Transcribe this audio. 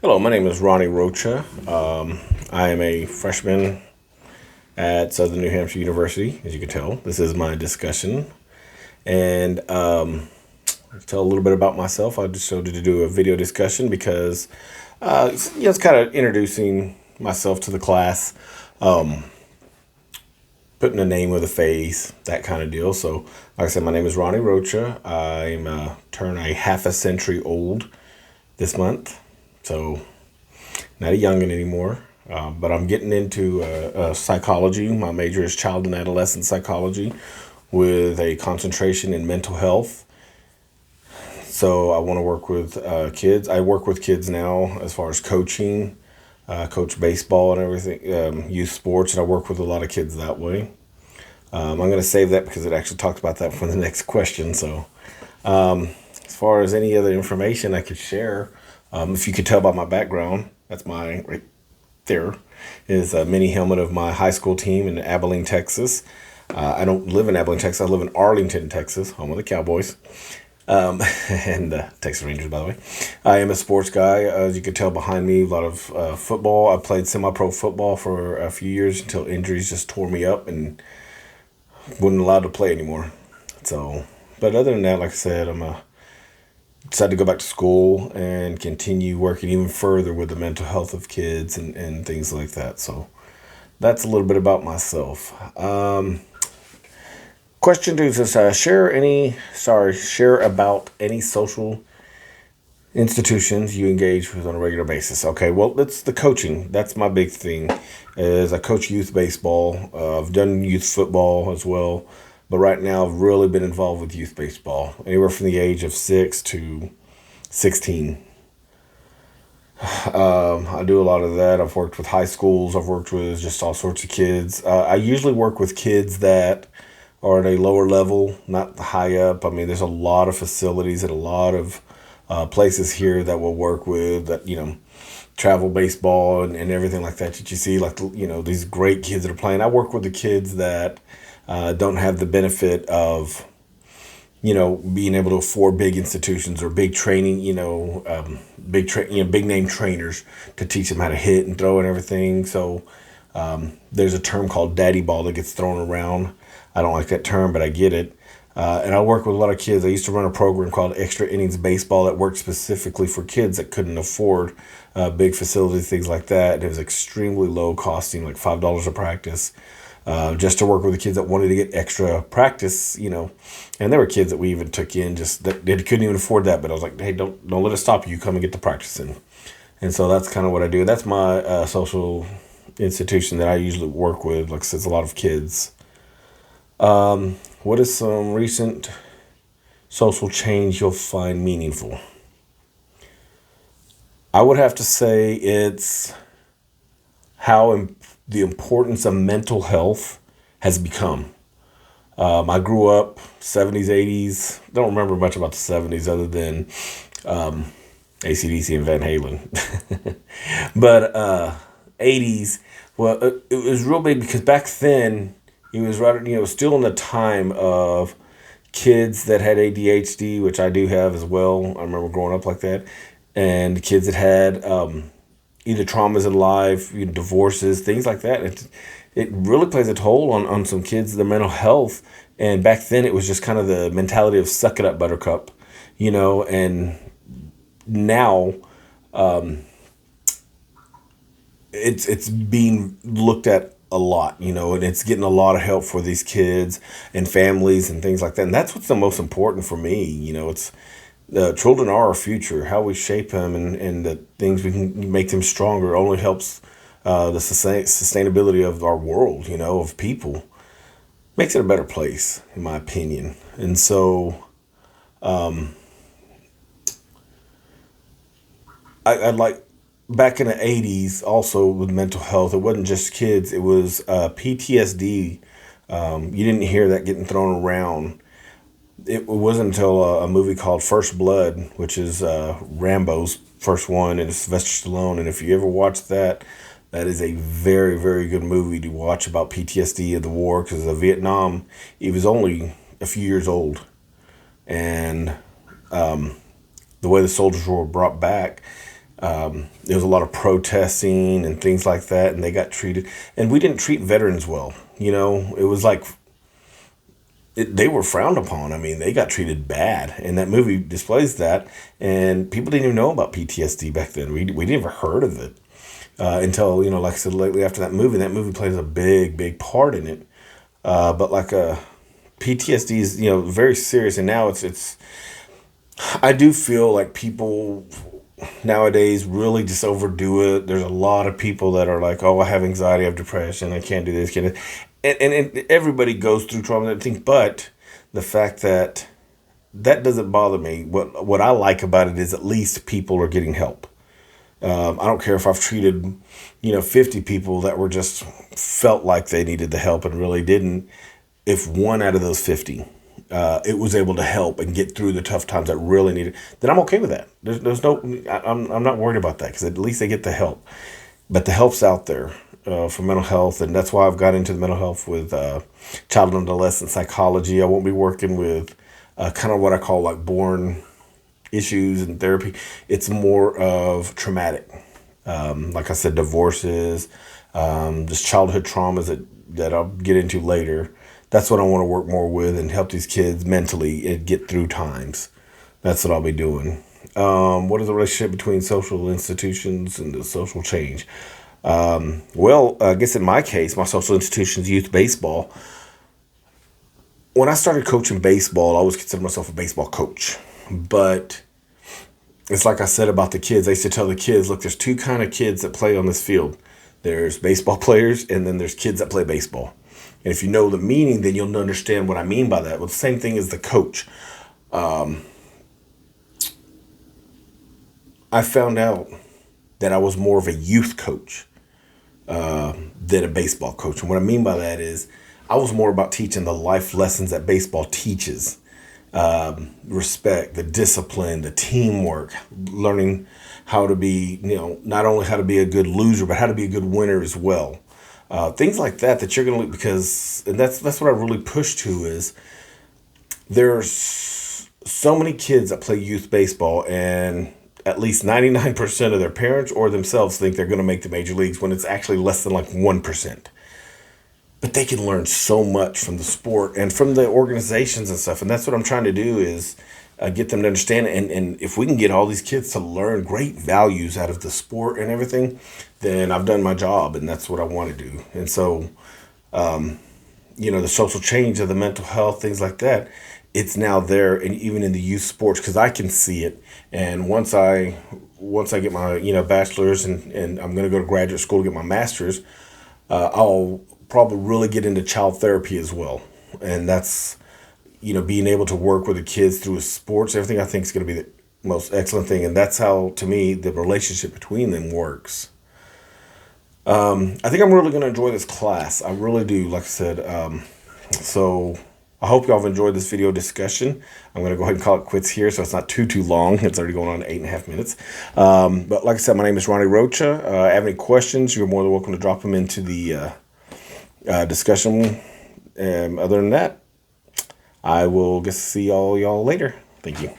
Hello, my name is Ronnie Rocha. I am a freshman at Southern New Hampshire University, as you can tell. This is my discussion. And tell a little bit about myself. I just wanted to do a video discussion because it's kind of introducing myself to the class, putting a name with a face, that kind of deal. So, like I said, my name is Ronnie Rocha. I'm turn a half a century old this month. So not a youngin' anymore. But I'm getting into psychology. My major is child and adolescent psychology with a concentration in mental health. So I want to work with kids. I work with kids now as far as coaching, coach baseball and everything, youth sports, and I work with a lot of kids that way. I'm going to save that because it actually talks about that for the next question. So as far as any other information I could share, if you could tell by my background, that's my right there is a mini helmet of my high school team in Abilene, Texas. I don't live in Abilene, Texas. I live in Arlington, Texas, home of the Cowboys and Texas Rangers, by the way. I am a sports guy. As you can tell behind me, a lot of football. I played semi-pro football for a few years until injuries just tore me up and wasn't allowed to play anymore. So, but other than that, like I said, decided to go back to school and continue working even further with the mental health of kids and things like that. So that's a little bit about myself. Question two is share about any social institutions you engage with on a regular basis. Okay, well, that's the coaching. That's my big thing. Is I coach youth baseball. I've done youth football as well, but right now I've really been involved with youth baseball, anywhere from the age of 6 to 16. I do a lot of that. I've worked with high schools. I've worked with just all sorts of kids. I usually work with kids that are at a lower level, not high up. I mean, there's a lot of facilities and a lot of places here that will work with that, travel baseball and everything like that you see, like, these great kids that are playing. I work with the kids that don't have the benefit of, being able to afford big institutions or big training, big name trainers to teach them how to hit and throw and everything. So there's a term called daddy ball that gets thrown around. I don't like that term, but I get it. And I work with a lot of kids. I used to run a program called Extra Innings Baseball that worked specifically for kids that couldn't afford big facilities, things like that. It was extremely low costing, like $5 a practice, just to work with the kids that wanted to get extra practice, And there were kids that we even took in just that they couldn't even afford that. But I was like, hey, don't let it stop you. Come and get the practice in. And so that's kind of what I do. That's my social institution that I usually work with. Like I said, it's a lot of kids. What is some recent social change you'll find meaningful? I would have to say it's the importance of mental health has become. I grew up 70s, 80s. Don't remember much about the 70s other than AC/DC and Van Halen. But 80s, well, it was real big because back then it was right, still in the time of kids that had ADHD, which I do have as well. I remember growing up like that, and kids that had either traumas in life, divorces, things like that. It really plays a toll on some kids, their mental health. And back then, it was just kind of the mentality of "suck it up, Buttercup," And now, it's being looked at a lot, and it's getting a lot of help for these kids and families and things like that. And that's what's the most important for me. It's the children are our future. How we shape them and the things we can make them stronger only helps the sustainability of our world, of people. Makes it a better place, in my opinion. And so I'd like back in the 80s also with mental health, it wasn't just kids, it was PTSD. You didn't hear that getting thrown around. It wasn't until a movie called First Blood, which is Rambo's first one, and it's Sylvester Stallone. And if you ever watch that, that is a very, very good movie to watch about PTSD of the war, because of Vietnam, he was only a few years old. And the way the soldiers were brought back, There was a lot of protesting and things like that, and they got treated. And we didn't treat veterans well. It was like they were frowned upon. I mean, they got treated bad, and that movie displays that. And people didn't even know about PTSD back then. We never heard of it until like I said, lately after that movie. That movie plays a big part in it. But like PTSD is very serious, and now it's. I do feel like people nowadays really just overdo it. There's a lot of people that are like, oh, I have anxiety, I have depression, I can't do this, can't do. And everybody goes through trauma and everything, but the fact that doesn't bother me. What I like about it is at least people are getting help. I don't care if I've treated 50 people that were just felt like they needed the help and really didn't. If one out of those 50 it was able to help and get through the tough times that really needed, then I'm okay with that. There's no, I'm not worried about that, because at least they get the help. But the help's out there for mental health, and that's why I've got into the mental health with child and adolescent psychology. I won't be working with kind of what I call like born issues and therapy. It's more of traumatic, like I said, divorces, just childhood traumas that I'll get into later. That's what I want to work more with and help these kids mentally and get through times. That's what I'll be doing. What is the relationship between social institutions and the social change? Well, I guess in my case, my social institution's youth baseball. When I started coaching baseball, I always considered myself a baseball coach. But it's like I said about the kids. I used to tell the kids, look, there's two kind of kids that play on this field. There's baseball players, and then there's kids that play baseball. And if you know the meaning, then you'll understand what I mean by that. Well, the same thing as the coach. I found out that I was more of a youth coach than a baseball coach. And what I mean by that is I was more about teaching the life lessons that baseball teaches. Respect, the discipline, the teamwork, learning how to be, not only how to be a good loser, but how to be a good winner as well. Things like that you're going to, because, and that's what I really push to is there's so many kids that play youth baseball, and at least 99% of their parents or themselves think they're going to make the major leagues when it's actually less than like 1%. But they can learn so much from the sport and from the organizations and stuff. And that's what I'm trying to do is get them to understand it. And if we can get all these kids to learn great values out of the sport and everything, then I've done my job, and that's what I want to do. And so, the social change of the mental health, things like that, it's now there, and even in the youth sports, because I can see it. And once I get my bachelor's and I'm going to go to graduate school to get my master's, I'll probably really get into child therapy as well. And that's being able to work with the kids through sports, everything, I think is going to be the most excellent thing. And that's how, to me, the relationship between them works. I think I'm really going to enjoy this class. I really do, like I said. So I hope y'all have enjoyed this video discussion. I'm going to go ahead and call it quits here, so it's not too long. It's already going on 8.5 minutes. But like I said, my name is Ronnie Rocha. If you have any questions, you're more than welcome to drop them into the discussion. Other than that, I will get to see all y'all later. Thank you.